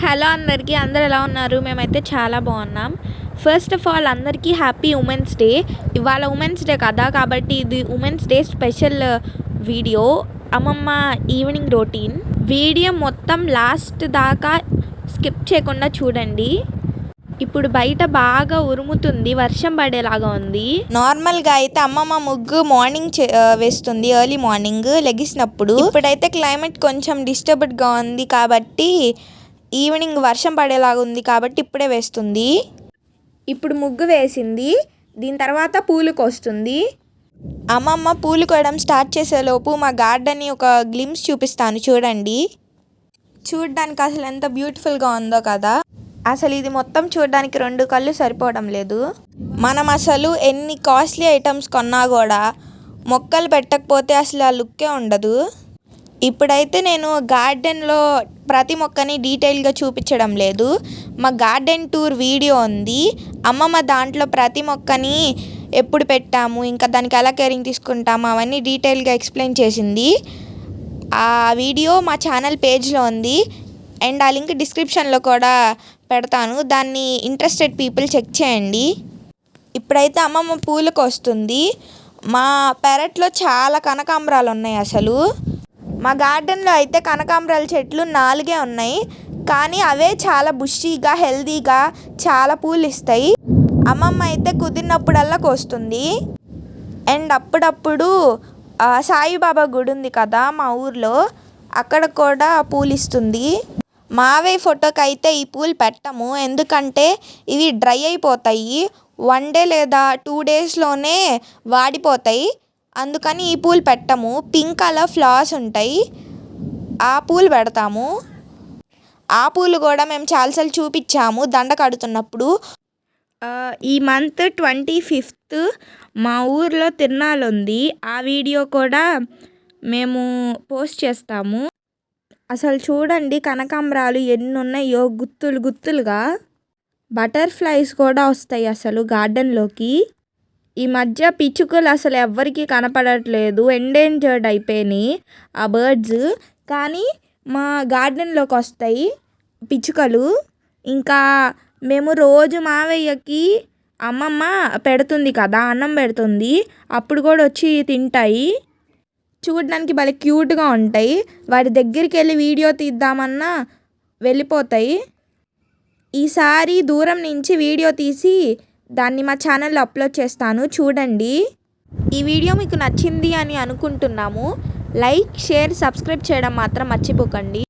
Hello అందరికీ, అందరు ఎలా ఉన్నారు? మేమైతే చాలా బాగున్నాం. ఫస్ట్ ఆఫ్ ఆల్ అందరికీ హ్యాపీ ఉమెన్స్ డే. ఇవాళ ఉమెన్స్ డే కదా, కాబట్టి ఇది ఉమెన్స్ డే స్పెషల్ వీడియో. అమ్మమ్మ ఈవినింగ్ రొటీన్ వీడియో మొత్తం లాస్ట్ దాకా స్కిప్ చేయకుండా చూడండి. ఇప్పుడు బయట బాగా ఉరుముతుంది, వర్షం పడేలాగా ఉంది. నార్మల్గా అయితే అమ్మమ్మ ముగ్గు మార్నింగ్ వేస్తుంది, ఎర్లీ మార్నింగ్ లెగిసినప్పుడు. ఇప్పుడైతే క్లైమేట్ కొంచెం డిస్టర్బ్డ్గా ఉంది కాబట్టి ఈవినింగ్ వర్షం పడేలాగా ఉంది కాబట్టి ఇప్పుడే వేస్తుంది. ఇప్పుడు ముగ్గు వేసింది, దీని తర్వాత పూలు కోస్తుంది. అమ్మమ్మ పూలు కోయడం స్టార్ట్ చేసేలోపు మా గార్డెన్ ఒక గ్లిమ్స్ చూపిస్తాను చూడండి. చూడడానికి అసలు ఎంత బ్యూటిఫుల్గా ఉందో కదా. అసలు ఇది మొత్తం చూడడానికి 2 కళ్ళు సరిపోవడం లేదు. మనం అసలు ఎన్ని కాస్ట్లీ ఐటమ్స్ కొన్నా కూడా మొక్కలు పెట్టకపోతే అసలు ఆ లుక్కే ఉండదు. ఇప్పుడైతే నేను గార్డెన్లో ప్రతి మొక్కని డీటెయిల్గా చూపించడం లేదు. మా గార్డెన్ టూర్ వీడియో ఉంది. అమ్మమ్మ దాంట్లో ప్రతి మొక్కని ఎప్పుడు పెట్టాము, ఇంకా దానికి ఎలా కేరింగ్ తీసుకుంటాము అవన్నీ డీటెయిల్గా ఎక్స్ప్లెయిన్ చేసింది. ఆ వీడియో మా ఛానల్ పేజ్లో ఉంది అండ్ ఆ లింక్ డిస్క్రిప్షన్లో కూడా పెడతాను. దాన్ని ఇంట్రెస్టెడ్ పీపుల్ చెక్ చేయండి. ఇప్పుడైతే అమ్మమ్మ పూలకు వస్తుంది. మా పెరట్లో చాలా కనకాంబరాలు ఉన్నాయి. అసలు మా గార్డెన్లో అయితే కనకాంబరాల చెట్లు 4 ఉన్నాయి, కానీ అవే చాలా బుషీగా హెల్దీగా చాలా పూలు ఇస్తాయి. అమ్మమ్మ అయితే కుదిరినప్పుడల్లా కోస్తుంది. అండ్ అప్పుడప్పుడు సాయిబాబా గుడి ఉంది కదా మా ఊర్లో, అక్కడ కూడా పూలు ఇస్తుంది. మావే ఫోటోకి అయితే ఈ పూలు పెట్టము, ఎందుకంటే ఇవి డ్రై అయిపోతాయి. 1 డే లేదా 2 డేస్లోనే వాడిపోతాయి. అందుకని ఈ పూలు పెట్టము. పింక్ కలర్ ఫ్లవర్స్ ఉంటాయి, ఆ పూలు పెడతాము. ఆ పూలు కూడా మేము చాలాసార్లు చూపించాము దండ కడుతున్నప్పుడు. ఈ మంత్ 25th మా ఊర్లో తిరునాళ్ళు ఉంది. ఆ వీడియో కూడా మేము పోస్ట్ చేస్తాము. అసలు చూడండి కనకాంబరాలు ఎన్ని ఉన్నాయో, గుత్తులు గుత్తులుగా. బటర్ఫ్లైస్ కూడా వస్తాయి అసలు గార్డెన్లోకి. ఈ మధ్య పిచ్చుకలు అసలు ఎవ్వరికీ కనపడట్లేదు, ఎండేంజర్డ్ అయిపోయినాయి ఆ బర్డ్స్. కానీ మా గార్డెన్లోకి వస్తాయి పిచ్చుకలు. ఇంకా మేము రోజు మావయ్యకి అమ్మమ్మ పెడుతుంది కదా, అన్నం పెడుతుంది, అప్పుడు కూడా వచ్చి తింటాయి. చూడడానికి భలే క్యూట్గా ఉంటాయి. వాటి దగ్గరికి వెళ్ళి వీడియో తీద్దామన్నా వెళ్ళిపోతాయి. ఈసారి దూరం నుంచి వీడియో తీసి దాన్ని మా ఛానల్లో అప్లోడ్ చేస్తాను, చూడండి. ఈ వీడియో మీకు నచ్చింది అని అనుకుంటున్నాము. లైక్, షేర్, సబ్స్క్రైబ్ చేయడం మాత్రం మర్చిపోకండి.